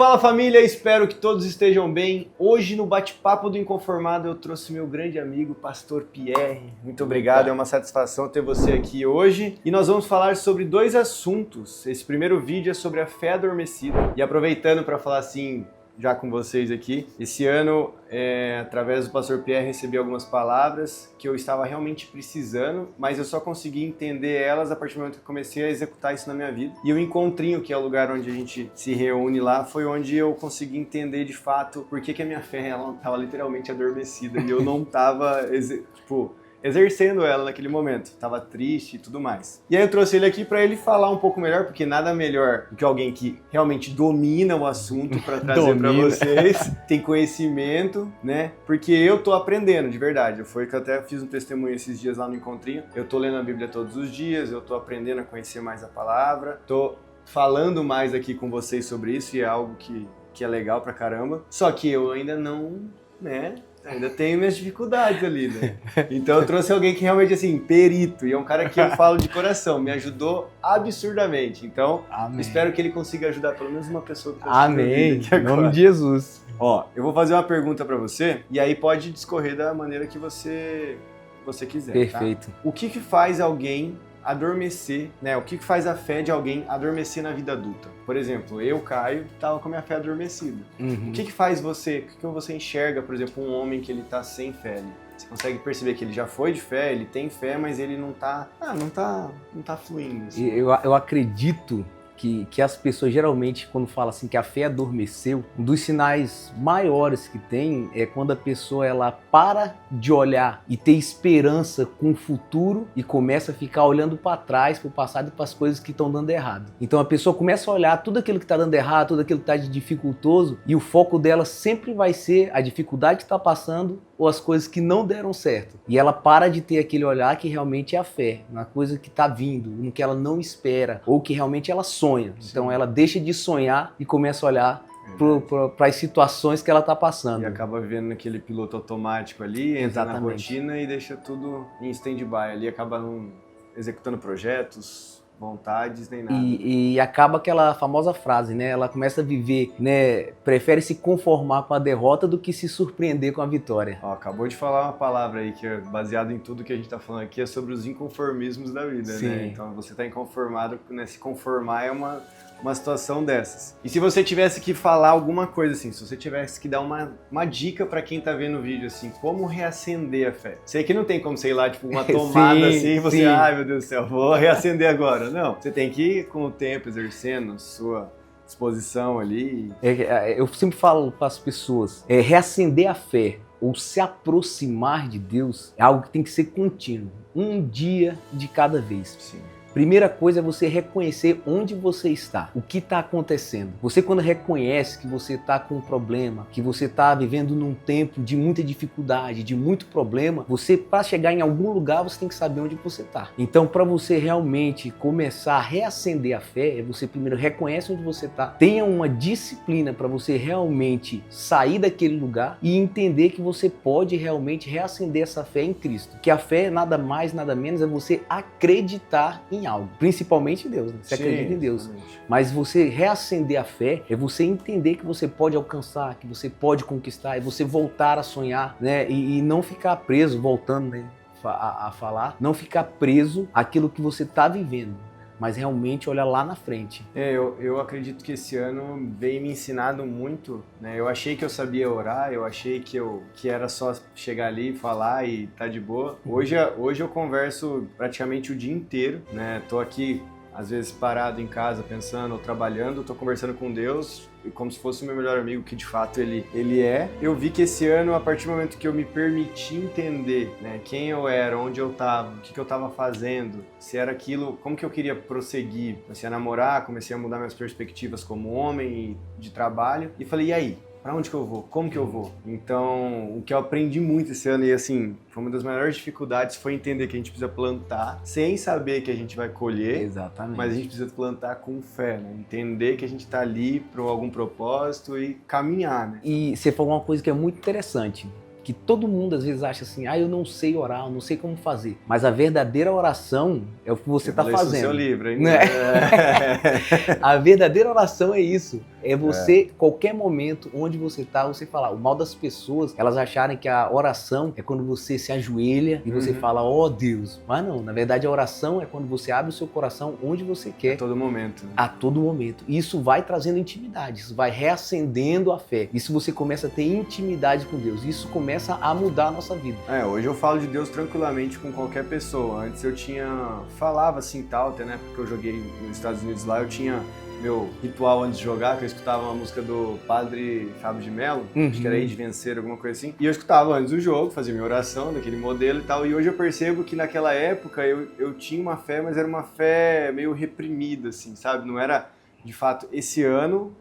Fala família, espero que todos estejam bem. Hoje no Bate-Papo do Inconformado eu trouxe meu grande amigo, Pastor Pierre. Muito obrigado, é uma satisfação ter você aqui hoje. E nós vamos falar sobre dois assuntos. Esse primeiro vídeo é sobre a fé adormecida. E aproveitando para falar assim, já com vocês aqui, esse ano, através do Pastor Pierre, recebi algumas palavras que eu estava realmente precisando, mas eu só consegui entender elas a partir do momento que eu comecei a executar isso na minha vida. E o Encontrinho, que é o lugar onde a gente se reúne lá, foi onde eu consegui entender de fato por que a minha fé estava literalmente adormecida e eu não estava, exercendo ela naquele momento. Tava triste e tudo mais. E aí eu trouxe ele aqui para ele falar um pouco melhor, porque nada melhor do que alguém que realmente domina o assunto para trazer para vocês, tem conhecimento, né? Porque eu tô aprendendo, de verdade. Foi que eu até fiz um testemunho esses dias lá no Encontrinho. Eu tô lendo a Bíblia todos os dias, eu tô aprendendo a conhecer mais a palavra, tô falando mais aqui com vocês sobre isso e é algo que é legal pra caramba. Só que eu ainda não, né? Ainda tenho minhas dificuldades ali, né? Então eu trouxe alguém que realmente, assim, perito, e é um cara que eu falo de coração, me ajudou absurdamente. Então, espero que ele consiga ajudar pelo menos uma pessoa que Amém, em nome de Jesus. Ó, eu vou fazer uma pergunta pra você, e aí pode discorrer da maneira que você quiser, Perfeito. tá? O que faz alguém adormecer, né? O que faz a fé de alguém adormecer na vida adulta? Por exemplo, eu, Caio, tava com a minha fé adormecida. O que faz você, o que você enxerga, por exemplo, um homem que ele tá sem fé ali? Você consegue perceber que ele já foi de fé, ele tem fé, mas ele não tá fluindo. Assim. Eu acredito que as pessoas geralmente, quando falam assim que a fé adormeceu, um dos sinais maiores que tem é quando a pessoa ela para de olhar e ter esperança com o futuro e começa a ficar olhando para trás, para o passado e para as coisas que estão dando errado. Então a pessoa começa a olhar tudo aquilo que está dando errado, tudo aquilo que está de dificultoso e o foco dela sempre vai ser a dificuldade que está passando ou as coisas que não deram certo. E ela para de ter aquele olhar que realmente é a fé, na coisa que está vindo, no que ela não espera, ou que realmente ela sonha. Sim. Então ela deixa de sonhar e começa a olhar para as situações que ela está passando. E acaba vivendo naquele piloto automático ali, entra na rotina e deixa tudo em stand-by ali, acaba não executando projetos, vontades, nem nada. E acaba aquela famosa frase, né? Ela começa a viver, né? Prefere se conformar com a derrota do que se surpreender com a vitória. Ó, acabou de falar uma palavra aí que é baseada em tudo que a gente tá falando aqui, é sobre os inconformismos da vida, Sim. Né? Então você tá inconformado, né? Se conformar é uma situação dessas. E se você tivesse que falar alguma coisa assim, se você tivesse que dar uma dica pra quem tá vendo o vídeo assim, como reacender a fé? Sei que não tem como, sei lá, tipo uma tomada assim, e você, ai meu Deus do céu, vou reacender agora. Não, você tem que ir com o tempo exercendo sua disposição ali. Eu sempre falo para as pessoas, reacender a fé ou se aproximar de Deus é algo que tem que ser contínuo, um dia de cada vez. Sim. Primeira coisa é você reconhecer onde você está, o que está acontecendo. Você quando reconhece que você está com um problema, que você está vivendo num tempo de muita dificuldade, de muito problema, você para chegar em algum lugar você tem que saber onde você está. Então para você realmente começar a reacender a fé, você primeiro reconhece onde você está, tenha uma disciplina para você realmente sair daquele lugar e entender que você pode realmente reacender essa fé em Cristo. Que a fé nada mais, nada menos é você acreditar em algo, principalmente em Deus, né? Você acredita em Deus. Exatamente. Mas você reacender a fé é você entender que você pode alcançar, que você pode conquistar, é você voltar a sonhar, né? E não ficar preso, voltando, né, a falar, não ficar preso àquilo que você está vivendo, mas realmente olhar lá na frente. Eu acredito que esse ano veio me ensinando muito, né? Eu achei que eu sabia orar, eu achei que era só chegar ali, falar e tá de boa. Hoje eu converso praticamente o dia inteiro, né? Tô aqui, às vezes, parado em casa, pensando ou trabalhando, tô conversando com Deus, como se fosse o meu melhor amigo, que de fato ele é. Eu vi que esse ano, a partir do momento que eu me permiti entender, né, quem eu era, onde eu estava, o que eu estava fazendo, se era aquilo, como que eu queria prosseguir. Comecei a namorar, comecei a mudar minhas perspectivas como homem e de trabalho, e falei, e aí? Pra onde que eu vou? Como que eu vou? Então, o que eu aprendi muito esse ano, e assim, foi uma das maiores dificuldades, foi entender que a gente precisa plantar sem saber que a gente vai colher. Exatamente. Mas a gente precisa plantar com fé, né? Entender que a gente tá ali por algum propósito e caminhar, né? E você falou uma coisa que é muito interessante, que todo mundo às vezes acha assim, eu não sei orar, eu não sei como fazer. Mas a verdadeira oração é o que você está fazendo. Seu livro, hein? Né? A verdadeira oração é isso. É você, qualquer momento, onde você tá, você falar. O mal das pessoas, elas acharem que a oração é quando você se ajoelha e você fala, ó Deus. Mas não, na verdade a oração é quando você abre o seu coração onde você quer. A todo momento. Né? A todo momento. Isso vai trazendo intimidade, isso vai reacendendo a fé. Isso você começa a ter intimidade com Deus. Isso começa a mudar a nossa vida. Hoje eu falo de Deus tranquilamente com qualquer pessoa. Antes eu falava assim tal, até na época que eu joguei nos Estados Unidos lá, eu tinha meu ritual antes de jogar, que eu escutava uma música do Padre Fábio de Mello, acho que era Hei de Vencer, alguma coisa assim. E eu escutava antes do jogo, fazia minha oração daquele modelo e tal. E hoje eu percebo que naquela época eu tinha uma fé, mas era uma fé meio reprimida, assim, sabe? Não era, de fato, esse ano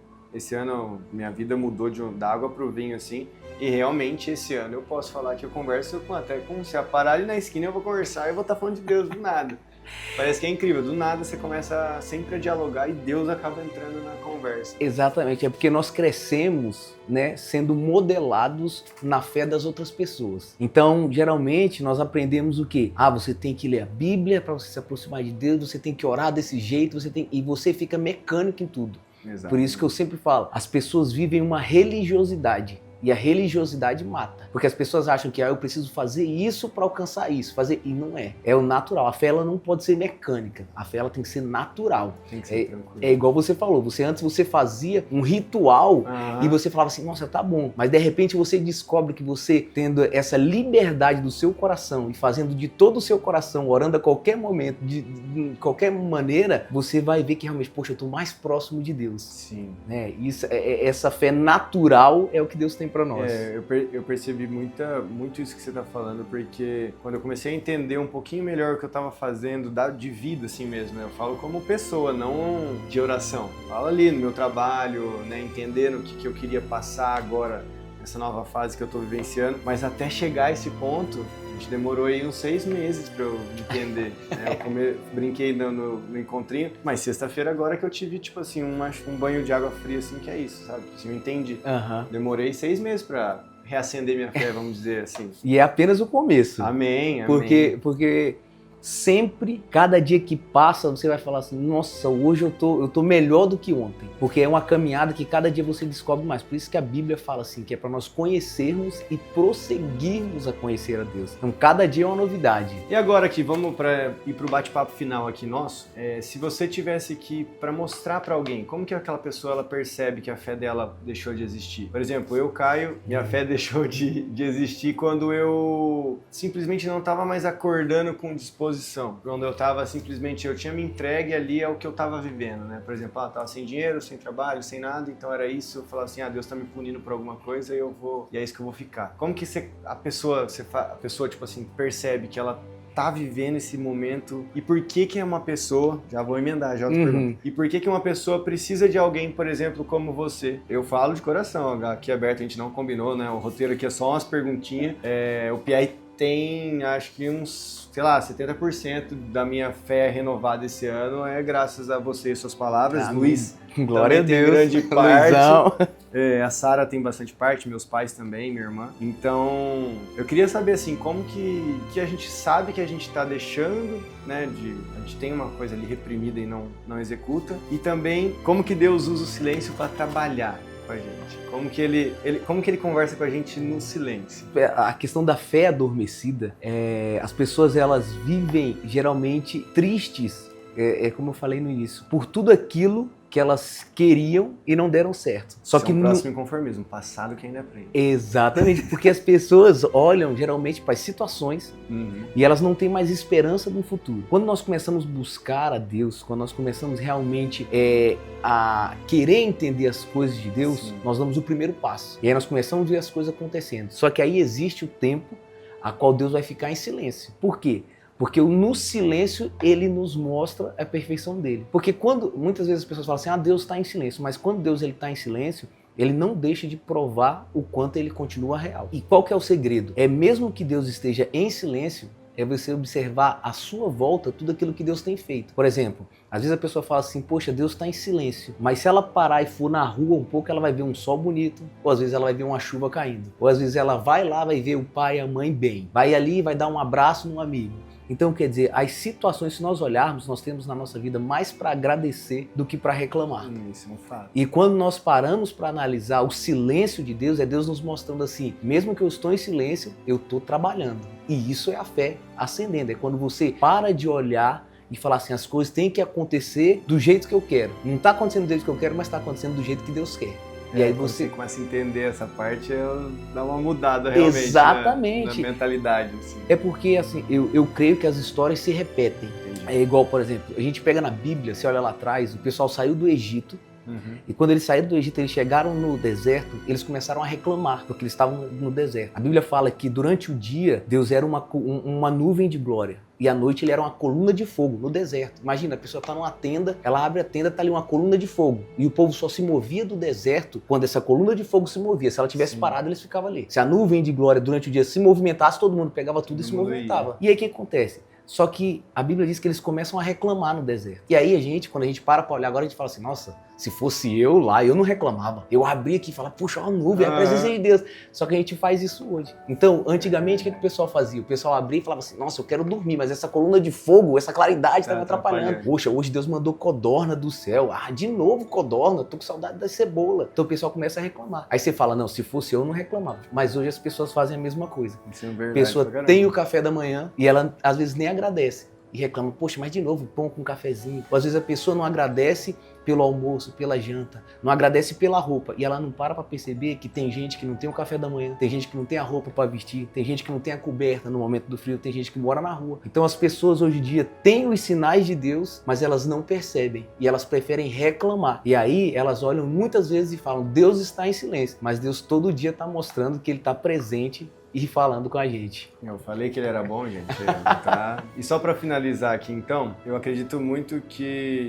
minha vida mudou da água pro vinho, assim. E realmente esse ano eu posso falar que eu converso até com se parar ali na esquina eu vou conversar e vou estar falando de Deus do nada. Parece que é incrível, do nada você começa sempre a dialogar e Deus acaba entrando na conversa. Exatamente, é porque nós crescemos, né, sendo modelados na fé das outras pessoas. Então, geralmente, nós aprendemos o quê? Você tem que ler a Bíblia para você se aproximar de Deus, você tem que orar desse jeito, e você fica mecânico em tudo. Exato. Por isso que eu sempre falo, as pessoas vivem uma religiosidade. E a religiosidade mata. Porque as pessoas acham que eu preciso fazer isso para alcançar isso. E não é. É o natural. A fé ela não pode ser mecânica. A fé ela tem que ser natural. Tem que ser tranquilo. É igual você falou. Antes você fazia um ritual e você falava assim, nossa, tá bom. Mas de repente você descobre que você tendo essa liberdade do seu coração e fazendo de todo o seu coração, orando a qualquer momento, de qualquer maneira, você vai ver que realmente, poxa, eu tô mais próximo de Deus. Sim. Né? Essa fé natural é o que Deus tem para nós. Eu percebi muito isso que você está falando, porque quando eu comecei a entender um pouquinho melhor o que eu estava fazendo de vida assim mesmo, né? Eu falo como pessoa, não de oração. Eu falo ali no meu trabalho, né? Entendendo o que eu queria passar agora, nessa nova fase que eu estou vivenciando, mas até chegar a esse ponto, a gente demorou aí uns 6 meses para eu entender. Né? Eu brinquei no encontrinho, mas sexta-feira agora que eu tive, tipo assim, um banho de água fria, assim, que é isso, sabe? Assim, eu entendi. Demorei 6 meses para reacender minha fé, vamos dizer assim. E é apenas o começo. Amém. Porque sempre, cada dia que passa, você vai falar assim, nossa, hoje eu tô melhor do que ontem. Porque é uma caminhada que cada dia você descobre mais. Por isso que a Bíblia fala assim, que é para nós conhecermos e prosseguirmos a conhecer a Deus. Então, cada dia é uma novidade. E agora aqui, vamos ir pro bate-papo final aqui nosso. Se você tivesse aqui para mostrar para alguém, como que aquela pessoa ela percebe que a fé dela deixou de existir? Por exemplo, eu, Caio, minha fé deixou de existir quando eu simplesmente não estava mais acordando com disposição. Quando eu tava simplesmente, eu tinha me entregue ali ao que eu tava vivendo, né? Por exemplo, tava sem dinheiro, sem trabalho, sem nada, então era isso, eu falava assim, Deus tá me punindo por alguma coisa e é isso que eu vou ficar. Como que a pessoa, tipo assim, percebe que ela tá vivendo esse momento e por que é uma pessoa, já vou emendar, já outra pergunta, e por que uma pessoa precisa de alguém, por exemplo, como você? Eu falo de coração, aqui aberto, a gente não combinou, né? O roteiro aqui é só umas perguntinhas, o Pierre tem, acho que uns, 70% da minha fé renovada esse ano é graças a você e suas palavras. Amém. Luiz Glória a tem Deus. grande parte. A Sara tem bastante parte, meus pais também, minha irmã. Então, eu queria saber assim, como que a gente sabe que a gente está deixando, né, a gente tem uma coisa ali reprimida e não executa. E também, como que Deus usa o silêncio para trabalhar com a gente? Como que ele conversa com a gente no silêncio? A questão da fé adormecida, as pessoas elas vivem geralmente tristes, como eu falei no início, por tudo aquilo que elas queriam e não deram certo. Só que próximo inconformismo, passado que ainda aprende. Exatamente, porque as pessoas olham geralmente para as situações e elas não têm mais esperança no futuro. Quando nós começamos a buscar a Deus, quando nós começamos realmente a querer entender as coisas de Deus, nós damos o primeiro passo. E aí nós começamos a ver as coisas acontecendo. Só que aí existe o tempo a qual Deus vai ficar em silêncio. Por quê? Porque no silêncio ele nos mostra a perfeição dele. Porque muitas vezes as pessoas falam assim, Deus está em silêncio, mas quando Deus está em silêncio, ele não deixa de provar o quanto ele continua real. E qual que é o segredo? Mesmo que Deus esteja em silêncio, é você observar à sua volta tudo aquilo que Deus tem feito. Por exemplo, às vezes a pessoa fala assim, poxa, Deus está em silêncio. Mas se ela parar e for na rua um pouco, ela vai ver um sol bonito. Ou às vezes ela vai ver uma chuva caindo. Ou às vezes ela vai lá, vai ver o pai e a mãe bem. Vai ali e vai dar um abraço num amigo. Então, quer dizer, as situações, se nós olharmos, nós temos na nossa vida mais para agradecer do que para reclamar. Isso é um fato. E quando nós paramos para analisar o silêncio de Deus, é Deus nos mostrando assim, mesmo que eu estou em silêncio, eu estou trabalhando. E isso é a fé ascendendo, é quando você para de olhar e falar assim, as coisas têm que acontecer do jeito que eu quero. Não está acontecendo do jeito que eu quero, mas está acontecendo do jeito que Deus quer. E aí você começa a entender essa parte, dá uma mudada realmente. Exatamente. Na mentalidade. Assim. É porque assim, eu creio que as histórias se repetem. Entendi. É igual, por exemplo, a gente pega na Bíblia, você olha lá atrás, o pessoal saiu do Egito. E quando eles saíram do Egito, eles chegaram no deserto, eles começaram a reclamar, porque eles estavam no deserto. A Bíblia fala que durante o dia, Deus era uma nuvem de glória. E à noite ele era uma coluna de fogo no deserto. Imagina, a pessoa está numa tenda, ela abre a tenda, está ali uma coluna de fogo. E o povo só se movia do deserto quando essa coluna de fogo se movia. Se ela tivesse parado, eles ficavam ali. Se a nuvem de glória durante o dia se movimentasse, todo mundo pegava tudo e se movimentava. E aí o que acontece? Só que a Bíblia diz que eles começam a reclamar no deserto. E aí quando a gente para olhar agora, a gente fala assim, nossa, se fosse eu lá, eu não reclamava. Eu abria aqui e falava, puxa, uma nuvem, é a presença de Deus. Só que a gente faz isso hoje. Então, antigamente, o que o pessoal fazia? O pessoal abria e falava assim, nossa, eu quero dormir, mas essa coluna de fogo, essa claridade tá me atrapalhando. Poxa, hoje Deus mandou codorna do céu. Ah, de novo codorna, tô com saudade da cebola. Então o pessoal começa a reclamar. Aí você fala, não, se fosse eu não reclamava. Mas hoje as pessoas fazem a mesma coisa. Isso é verdade, a pessoa tem o café da manhã e ela às vezes nem agradece. E reclama, poxa, mas de novo, pão com cafezinho. Ou às vezes a pessoa não agradece pelo almoço, pela janta, não agradece pela roupa. E ela não para perceber que tem gente que não tem o café da manhã, tem gente que não tem a roupa para vestir, tem gente que não tem a coberta no momento do frio, tem gente que mora na rua. Então as pessoas hoje em dia têm os sinais de Deus, mas elas não percebem. E elas preferem reclamar. E aí elas olham muitas vezes e falam, Deus está em silêncio. Mas Deus todo dia está mostrando que Ele está presente e falando com a gente. Eu falei que ele era bom, gente. E só para finalizar aqui, então, eu acredito muito que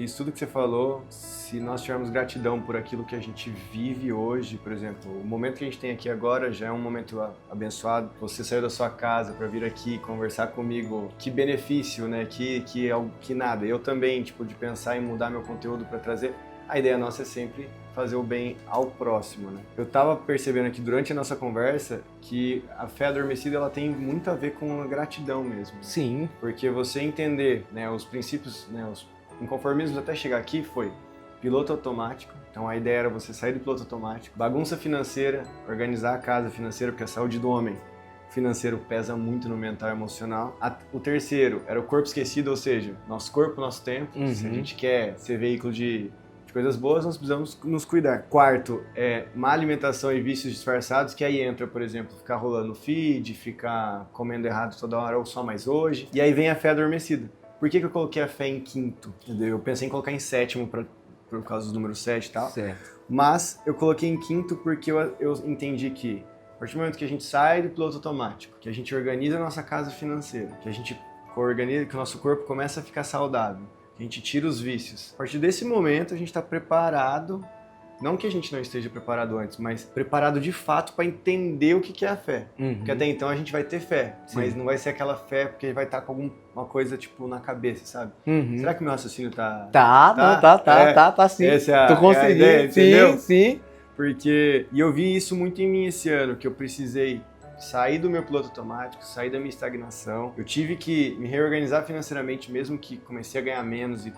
isso tudo que você falou, se nós tivermos gratidão por aquilo que a gente vive hoje, por exemplo, o momento que a gente tem aqui agora já é um momento abençoado. Você saiu da sua casa para vir aqui conversar comigo, que benefício, né? Que nada. Eu também, de pensar em mudar meu conteúdo para trazer. A ideia nossa é sempre fazer o bem ao próximo, né? Eu tava percebendo aqui durante a nossa conversa que a fé adormecida ela tem muito a ver com a gratidão mesmo. Sim. Porque você entender, né, os princípios, né, os inconformismos até chegar aqui foi piloto automático. Então a ideia era você sair do piloto automático, bagunça financeira, organizar a casa financeira, porque a saúde do homem financeiro pesa muito no mental e emocional. O terceiro era o corpo esquecido, ou seja, nosso corpo, nosso tempo. Se a gente quer ser veículo de coisas boas, nós precisamos nos cuidar. Quarto, má alimentação e vícios disfarçados, que aí entra, por exemplo, ficar rolando feed, ficar comendo errado toda hora ou só mais hoje. E aí vem a fé adormecida. Por que eu coloquei a fé em quinto? Eu pensei em colocar em sétimo por causa do número 7 e tal. Certo. Mas eu coloquei em quinto porque eu entendi que a partir do momento que a gente sai do piloto automático, que a gente organiza a nossa casa financeira, que a gente organiza, que o nosso corpo começa a ficar saudável, a gente tira os vícios. A partir desse momento, a gente está preparado, não que a gente não esteja preparado antes, mas preparado de fato para entender o que é a fé. Porque até então a gente vai ter fé, mas não vai ser aquela fé porque vai estar com alguma coisa na cabeça, sabe? Será que meu raciocínio tá... Tá sim. Essa tu conseguiu. A ideia, entendeu? Sim. Porque, e eu vi isso muito em mim esse ano, que eu precisei sair do meu piloto automático, sair da minha estagnação. Eu tive que me reorganizar financeiramente, mesmo que comecei a ganhar menos e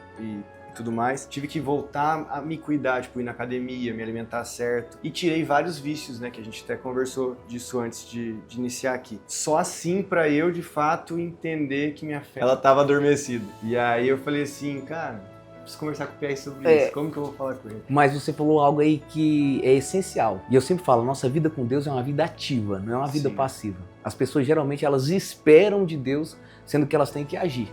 tudo mais. Tive que voltar a me cuidar, ir na academia, me alimentar certo. E tirei vários vícios, né, que a gente até conversou disso antes de iniciar aqui. Só assim pra eu, de fato, entender que minha fé, ela tava adormecida. E aí eu falei assim, cara, preciso conversar com o Pierre sobre isso. Como que eu vou falar com ele? Mas você falou algo aí que é essencial. E eu sempre falo, nossa vida com Deus é uma vida ativa, não é uma vida passiva. As pessoas geralmente elas esperam de Deus, sendo que elas têm que agir.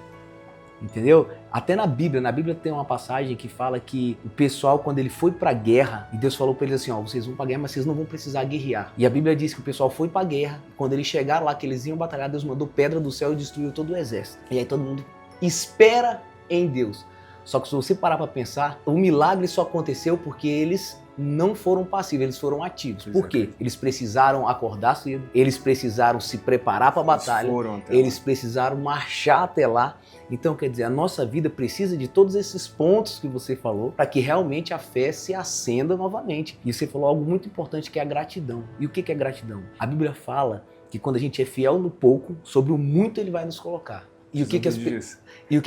Entendeu? Até na Bíblia tem uma passagem que fala que o pessoal, quando ele foi pra guerra, e Deus falou pra eles assim, ó, vocês vão pra guerra, mas vocês não vão precisar guerrear. E a Bíblia diz que o pessoal foi pra guerra, quando eles chegaram lá, que eles iam batalhar, Deus mandou pedra do céu e destruiu todo o exército. E aí todo mundo espera em Deus. Só que se você parar pra pensar, o milagre só aconteceu porque eles não foram passivos, eles foram ativos. Por quê? Eles precisaram acordar cedo, eles precisaram se preparar para a batalha, eles precisaram marchar até lá. Então, quer dizer, a nossa vida precisa de todos esses pontos que você falou para que realmente a fé se acenda novamente. E você falou algo muito importante que é a gratidão. E o que é gratidão? A Bíblia fala que quando a gente é fiel no pouco, sobre o muito Ele vai nos colocar. E o que,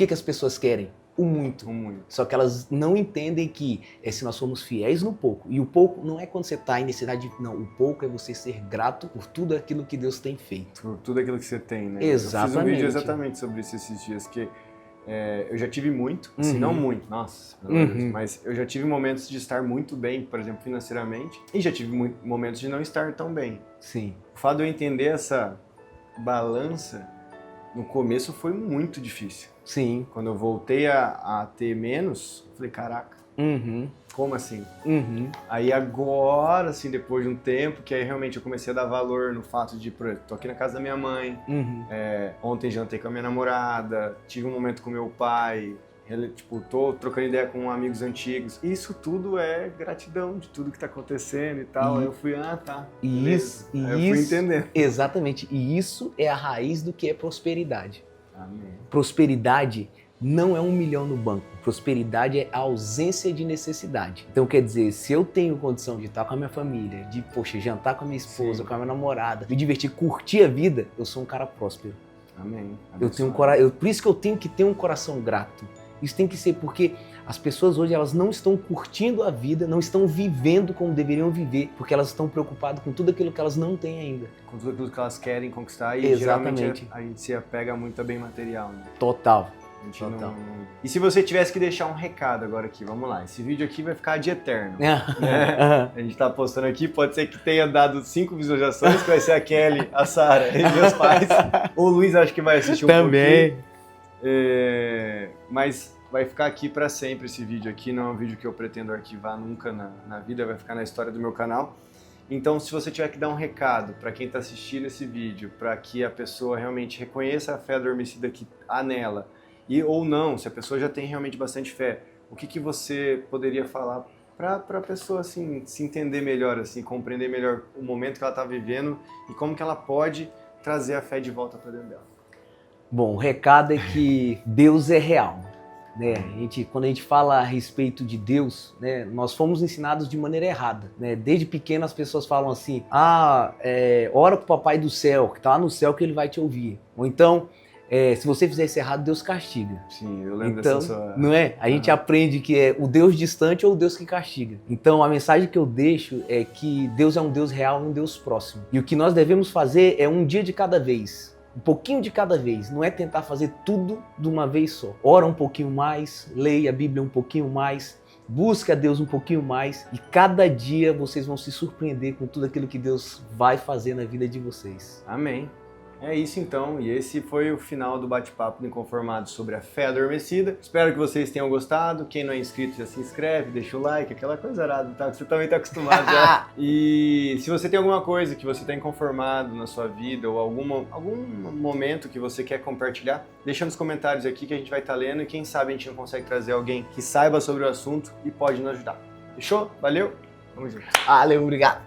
que as pessoas querem? O muito. Só que elas não entendem que se nós somos fiéis no pouco. E o pouco não é quando você está em necessidade. Não, o pouco é você ser grato por tudo aquilo que Deus tem feito. Por tudo aquilo que você tem, né? Exatamente. Eu fiz um vídeo exatamente sobre isso esses dias, que eu já tive muito, assim, não muito, nossa, mas eu já tive momentos de estar muito bem, por exemplo, financeiramente, e já tive momentos de não estar tão bem. Sim. O fato de eu entender essa balança, no começo foi muito difícil. Sim. Quando eu voltei a ter menos, eu falei, caraca, como assim? Aí agora, assim, depois de um tempo, que aí realmente eu comecei a dar valor no fato de, por exemplo, tô aqui na casa da minha mãe, ontem jantei com a minha namorada, tive um momento com meu pai, tipo, tô trocando ideia com amigos antigos. Isso tudo é gratidão de tudo que tá acontecendo e tal. Aí eu fui, tá. Isso. Eu fui entendendo. Exatamente. E isso é a raiz do que é prosperidade. Amém. Prosperidade não é 1 milhão no banco. Prosperidade é a ausência de necessidade. Então, quer dizer, se eu tenho condição de estar com a minha família, de, jantar com a minha esposa, com a minha namorada, me divertir, curtir a vida, eu sou um cara próspero. Amém. Eu tenho por isso que eu tenho que ter um coração grato. Isso tem que ser porque as pessoas hoje elas não estão curtindo a vida, não estão vivendo como deveriam viver, porque elas estão preocupadas com tudo aquilo que elas não têm ainda. Com tudo aquilo que elas querem conquistar e geralmente a gente se apega muito a bem material, né? Total. E se você tivesse que deixar um recado agora aqui, vamos lá, esse vídeo aqui vai ficar de eterno. né? A gente tá postando aqui, pode ser que tenha dado 5 visualizações, que vai ser a Kelly, a Sara e meus pais. O Luiz acho que vai assistir um pouquinho. Mas vai ficar aqui para sempre esse vídeo aqui, não é um vídeo que eu pretendo arquivar nunca na vida, vai ficar na história do meu canal. Então, se você tiver que dar um recado para quem está assistindo esse vídeo, para que a pessoa realmente reconheça a fé adormecida que há nela, ou não, se a pessoa já tem realmente bastante fé, o que você poderia falar para a pessoa assim, se entender melhor, assim, compreender melhor o momento que ela está vivendo e como que ela pode trazer a fé de volta para dentro dela? Bom, o recado é que Deus é real. Né? Quando a gente fala a respeito de Deus, né, nós fomos ensinados de maneira errada. Né? Desde pequeno as pessoas falam assim, ora pro papai do céu, que tá lá no céu que ele vai te ouvir. Ou então, se você fizer isso errado, Deus castiga. Sim, eu lembro dessa sua... Não é? A gente aprende que é o Deus distante ou o Deus que castiga. Então, a mensagem que eu deixo é que Deus é um Deus real, um Deus próximo. E o que nós devemos fazer é um dia de cada vez. Um pouquinho de cada vez, não é tentar fazer tudo de uma vez só. Ora um pouquinho mais, leia a Bíblia um pouquinho mais, busque a Deus um pouquinho mais e cada dia vocês vão se surpreender com tudo aquilo que Deus vai fazer na vida de vocês. Amém. É isso então, e esse foi o final do bate-papo do Inconformado sobre a fé adormecida. Espero que vocês tenham gostado. Quem não é inscrito já se inscreve, deixa o like, aquela coisa arada, tá? Que você também tá acostumado já. E se você tem alguma coisa que você tá inconformado na sua vida ou algum momento que você quer compartilhar, deixa nos comentários aqui que a gente vai estar lendo e quem sabe a gente não consegue trazer alguém que saiba sobre o assunto e pode nos ajudar. Fechou? Valeu? Vamos junto. Valeu, obrigado.